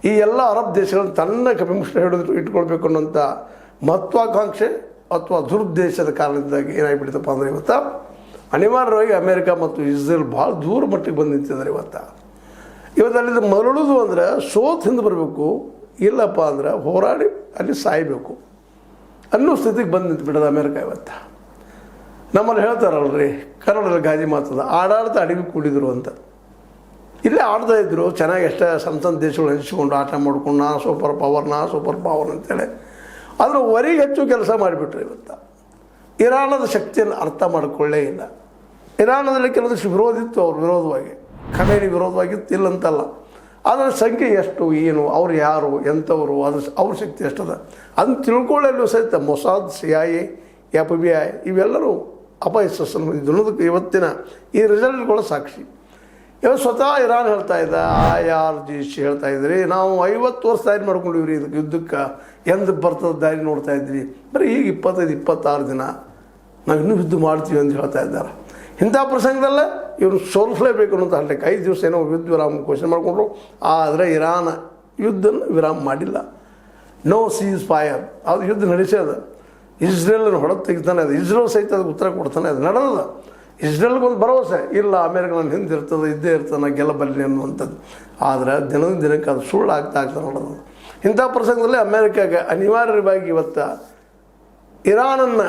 ಈ ಎಲ್ಲ ಅರಬ್ ದೇಶಗಳನ್ನು ತನ್ನ ಕಪಿಮುಷ್ಟಿ ಹಿಡಿದು ಇಟ್ಕೊಳ್ಬೇಕು ಅನ್ನೋಂಥ ಮಹತ್ವಾಕಾಂಕ್ಷೆ ಅಥವಾ ದುರುದ್ದೇಶದ ಕಾರಣದಿಂದಾಗಿ ಏನಾಗಿಬಿಡ್ತಪ್ಪ ಅಂದರೆ ಇವತ್ತು ಅನಿವಾರ್ಯವಾಗಿ ಅಮೇರಿಕ ಮತ್ತು ಇಸ್ರೇಲ್ ಭಾಳ ದೂರ ಮಟ್ಟಿಗೆ ಬಂದು ನಿಂತಿದ್ದಾರೆ ಇವತ್ತು ಅಲ್ಲಿಂದ ಮರಳುವುದು ಅಂದರೆ ಸೋತ್ ಹಿಂದೆ ಬರಬೇಕು, ಇಲ್ಲಪ್ಪ ಅಂದ್ರೆ ಹೋರಾಡಿ ಅಲ್ಲಿ ಸಾಯಬೇಕು ಅನ್ನೋ ಸ್ಥಿತಿಗೆ ಬಂದು ನಿಂತುಬಿಡೋದು ಅಮೇರಿಕ ಇವತ್ತು. ನಮ್ಮಲ್ಲಿ ಹೇಳ್ತಾರಲ್ರಿ ಕನ್ನಡದಲ್ಲಿ ಗಾದಿ ಮಾತದ ಆಡಾಡ್ತಾ ಅಡಿಗೆ ಕೂಡಿದ್ರು ಅಂತ. ಇಲ್ಲೇ ಆಡ್ತಾ ಇದ್ರು ಚೆನ್ನಾಗಿ ಎಷ್ಟೇ ಸಣ್ಣ ದೇಶಗಳು ಹಂಚಿಕೊಂಡು ಆಟ ಮಾಡ್ಕೊಂಡು ನಾ ಸೂಪರ್ ಪವರ್ ಅಂತೇಳಿ ಅದರ ವರೆಗೆ ಹೆಚ್ಚು ಕೆಲಸ ಮಾಡಿಬಿಟ್ರು ಇವತ್ತು. ಇರಾನದ ಶಕ್ತಿಯನ್ನು ಅರ್ಥ ಮಾಡಿಕೊಳ್ಳೇ ಇಲ್ಲ. ಇರಾನದಲ್ಲಿ ಕೆಲವೊಂದಿಷ್ಟು ವಿರೋಧಿತ್ತು, ಅವ್ರ ವಿರೋಧವಾಗಿ, ಖಮೇನಿ ವಿರೋಧವಾಗಿತ್ತು ಇಲ್ಲಂತಲ್ಲ. ಅದರ ಸಂಖ್ಯೆ ಎಷ್ಟು, ಏನು, ಅವ್ರು ಯಾರು, ಎಂಥವರು, ಅದು ಅವ್ರ ಶಕ್ತಿ ಎಷ್ಟದ ಅದನ್ನು ತಿಳ್ಕೊಳ್ಳಲು ಸಹಿತ ಮೊಸಾದ್, CIA, FBI ಇವೆಲ್ಲರೂ ಅಪಯಶಸ್ಸನ್ನು ಹೊಂದಿದ್ದು ಇವತ್ತಿನ ಈ ರಿಸಲ್ಟ್ಗಳು ಸಾಕ್ಷಿ. ಇವತ್ತು ಸ್ವತಃ ಇರಾನ್ ಹೇಳ್ತಾ ಇದ್ದ, IRGC ಹೇಳ್ತಾ ಇದ್ರಿ, ನಾವು 50 ವರ್ಷ ದಾರಿ ಮಾಡ್ಕೊಂಡಿವ್ರಿ ಇದಕ್ಕೆ ಯುದ್ಧಕ್ಕೆ, ಎಂದು ಬರ್ತದ ದಾರಿ ನೋಡ್ತಾ ಇದ್ವಿ, ಬರೀ ಈಗ 25-26 ದಿನ ನಾವು ಇನ್ನೂ ಯುದ್ಧ ಮಾಡ್ತೀವಿ ಅಂತ ಹೇಳ್ತಾ ಇದ್ದಾರೆ. ಇಂಥ ಪ್ರಸಂಗದಲ್ಲೇ ಇವರು ಸೋಲಿಸಲೇಬೇಕು ಅನ್ನೋಂಥ ಹಳ್ಳಕ್ಕೆ 5 ದಿವಸ ಏನೋ ಯುದ್ಧ ವಿರಾಮ ಘೋಷಣೆ ಮಾಡಿಕೊಂಡ್ರು. ಆದರೆ ಇರಾನ್ ಯುದ್ಧನ ವಿರಾಮ ಮಾಡಿಲ್ಲ. ನೋ ಸೀಸ್ ಫೈರ್, ಅದು ಯುದ್ಧ ನಡೆಸೋದ. ಇಸ್ರೇಲನ್ನು ಹೊಡೆದು ತೆಗಿತಾನೆ, ಅದು ಇಸ್ರೇಲ್ ಸಹಿತ ಅದಕ್ಕೆ ಉತ್ತರ ಕೊಡ್ತಾನೆ, ಅದು ನಡೆದ. ಇಸ್ರೇಲ್ಗೊಂದು ಭರವಸೆ ಇಲ್ಲ, ಅಮೇರಿಕ ನನ್ನ ಹಿಂದೆ ಇರ್ತದೆ, ಇದ್ದೇ ಇರ್ತಾನೆ, ಗೆಲ್ಲಬಲ್ಲಿ ಅನ್ನುವಂಥದ್ದು. ಆದರೆ ದಿನದಿಂದ ದಿನಕ್ಕೆ ಅದು ಸುಳ್ಳು ಆಗ್ತಾ ನೋಡೋದು. ಇಂಥ ಪ್ರಸಂಗದಲ್ಲಿ ಅಮೇರಿಕಾಗೆ ಅನಿವಾರ್ಯವಾಗಿ ಇವತ್ತು ಇರಾನನ್ನು